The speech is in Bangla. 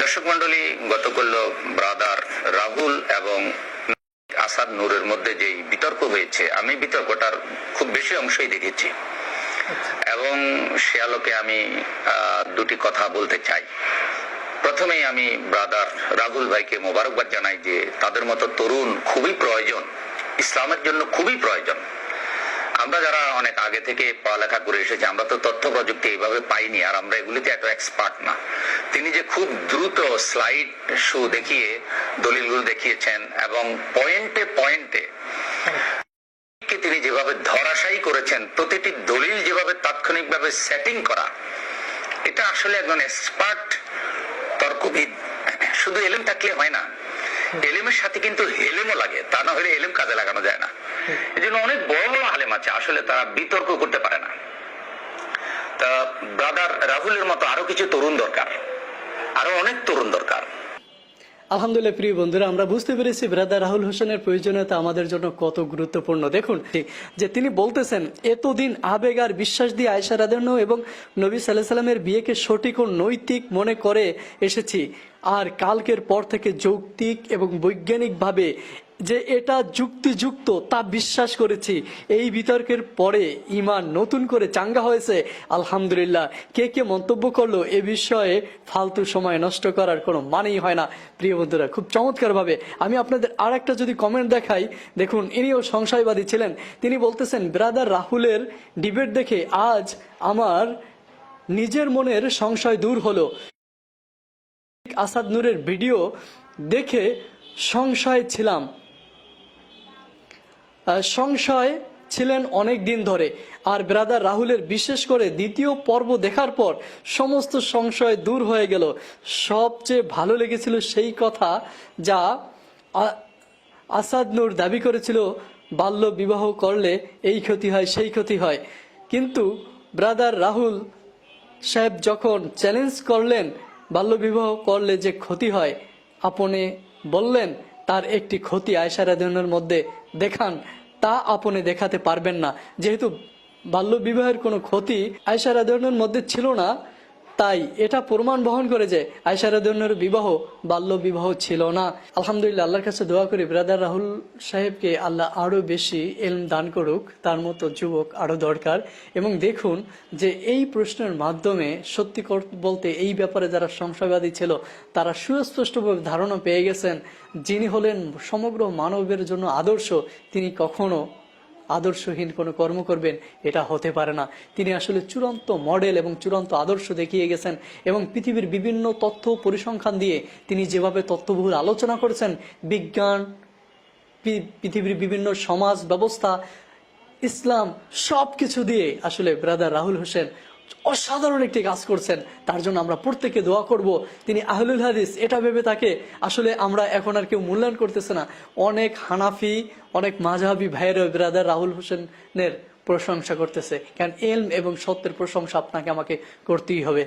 দর্শক মন্ডলী, গতকাল ব্রাদার রাহুল এবং আসাদ নূরের মধ্যে যে বিতর্ক হয়েছে, আমি বিতর্কটার খুব বেশি অংশই দেখেছি এবং সে আলোকে আমি দুটি কথা বলতে চাই। প্রথমেই আমি ব্রাদার রাহুল ভাইকে মোবারকবাদ জানাই যে তাদের মতো তরুণ খুবই প্রয়োজন, ইসলামের জন্য খুবই প্রয়োজন। আমরা যারা অনেক আগে থেকে পড়ালেখা করে এসেছি, আমরা তো তথ্য প্রযুক্তি এইভাবে পাইনি, আর আমরা এগুলিতে এত এক্সপার্ট না। তিনি যে খুব দ্রুত স্লাইড শো দেখিয়ে দলিলগুলো দেখিয়েছেন এবং পয়েন্টে পয়েন্টে তিনি যেভাবে ধরাশায়ী করেছেন, প্রতিটি দলিল যেভাবে তাৎক্ষণিকভাবে সেটিং করা, এটা আসলে একজন এক্সপার্ট তর্কবিদ। শুধু এলেম থাকলে হয় না, এলেমের সাথে কিন্তু হেলেমও লাগে, তা না হলে এলেম কাজে লাগানো যায় না। এই জন্য অনেক বড় বড় আলেম আছে, আসলে তারা বিতর্ক করতে পারে না। তা ব্রাদার রাহুলের মতো আরো কিছু তরুণ দরকার, আরো অনেক তরুণ দরকার। আলহামদুলিল্লাহ প্রিয় বন্ধুরা, আমরা বুঝতে পেরেছি ব্রাদার রাহুল হোসেনের প্রয়োজনীয়তা আমাদের জন্য কত গুরুত্বপূর্ণ। দেখুন যে তিনি বলতেছেন, এতদিন আবেগ আর বিশ্বাস দিয়ে আয়েশা রাদিয়াল্লাহু এবং নবী সাল্লাল্লাহু আলাইহি ওয়াসাল্লামের বিয়েকে সঠিক ও নৈতিক মনে করে এসেছি, আর কালকের পর থেকে যৌক্তিক এবং বৈজ্ঞানিকভাবে যে এটা যুক্তিযুক্ত তা বিশ্বাস করেছি। এই বিতর্কের পরে ইমান নতুন করে চাঙ্গা হয়েছে, আলহামদুলিল্লাহ। কে কে মন্তব্য করলো এ বিষয়ে ফালতু সময় নষ্ট করার কোনো মানেই হয় না। প্রিয় বন্ধুরা, খুব চমৎকারভাবে আমি আপনাদের আর একটা যদি কমেন্ট দেখাই, দেখুন ইনিও সংশয়বাদী ছিলেন। তিনি বলতেছেন, ব্রাদার রাহুলের ডিবেট দেখে আজ আমার নিজের মনের সংশয় দূর হলো। আসাদ নূরের ভিডিও দেখে সংশয় ছিলেন অনেক দিন ধরে, আর ব্রাদার রাহুলের বিশেষ করে দ্বিতীয় পর্ব দেখার পর সমস্ত সংশয় দূর হয়ে গেল। সবচেয়ে ভালো লেগেছিল সেই কথা যা আসাদ নূর দাবি করেছিল, বাল্য বিবাহ করলে এই ক্ষতি হয় সেই ক্ষতি হয়। কিন্তু ব্রাদার রাহুল সাহেব যখন চ্যালেঞ্জ করলেন বাল্যবিবাহ করলে যে ক্ষতি হয়, আপনি বললেন তার একটি ক্ষতি আয়েশা রাদিয়াল্লাহুর মধ্যে দেখান, তা আপনি দেখাতে পারবেন না। যেহেতু বাল্যবিবাহের কোনো ক্ষতি আয়েশা রাদিয়াল্লাহুর মধ্যে ছিল না, তাই এটা প্রমাণ বহন করে যে আয়েশা রাদিয়াল্লাহুর বিবাহ বাল্য বিবাহ ছিল না। আলহামদুলিল্লাহ, আল্লাহর কাছে দোয়া করি ব্রাদার রাহুল সাহেবকে আল্লাহ আরো বেশি ইলম দান করুক, তার মতো যুবক আরো দরকার। এবং দেখুন যে এই প্রশ্নের মাধ্যমে সত্যি বলতে এই ব্যাপারে যারা সংশয়বাদী ছিল তারা সুস্পষ্টভাবে ধারণা পেয়ে গেছেন, যিনি হলেন সমগ্র মানবের জন্য আদর্শ, তিনি কখনো আদর্শহীন কোনো কর্ম করবেন এটা হতে পারে না। তিনি আসলে চূড়ান্ত মডেল এবং চূড়ান্ত আদর্শ দেখিয়ে গেছেন। এবং পৃথিবীর বিভিন্ন তথ্য পরিসংখ্যান দিয়ে তিনি যেভাবে তথ্যবহুল আলোচনা করেছেন, বিজ্ঞান, পৃথিবীর বিভিন্ন সমাজ ব্যবস্থা, ইসলাম, সব কিছু দিয়ে আসলে ব্রাদার রাহুল হোসেন অসাধারণ একটি কাজ করছেন। তার জন্য আমরা প্রত্যেকে দোয়া করব। তিনি আহলুল হাদিস এটা ভেবে তাকে আসলে আমরা এখন আর কেউ মূল্যায়ন করতেছে না। অনেক হানাফি, অনেক মাযহাবি ভাইয়ের ব্রাদার রাহুল হোসেনের প্রশংসা করতেছে, কারণ ইলম এবং সত্যের প্রশংসা আপনাকে আমাকে করতেই হবে।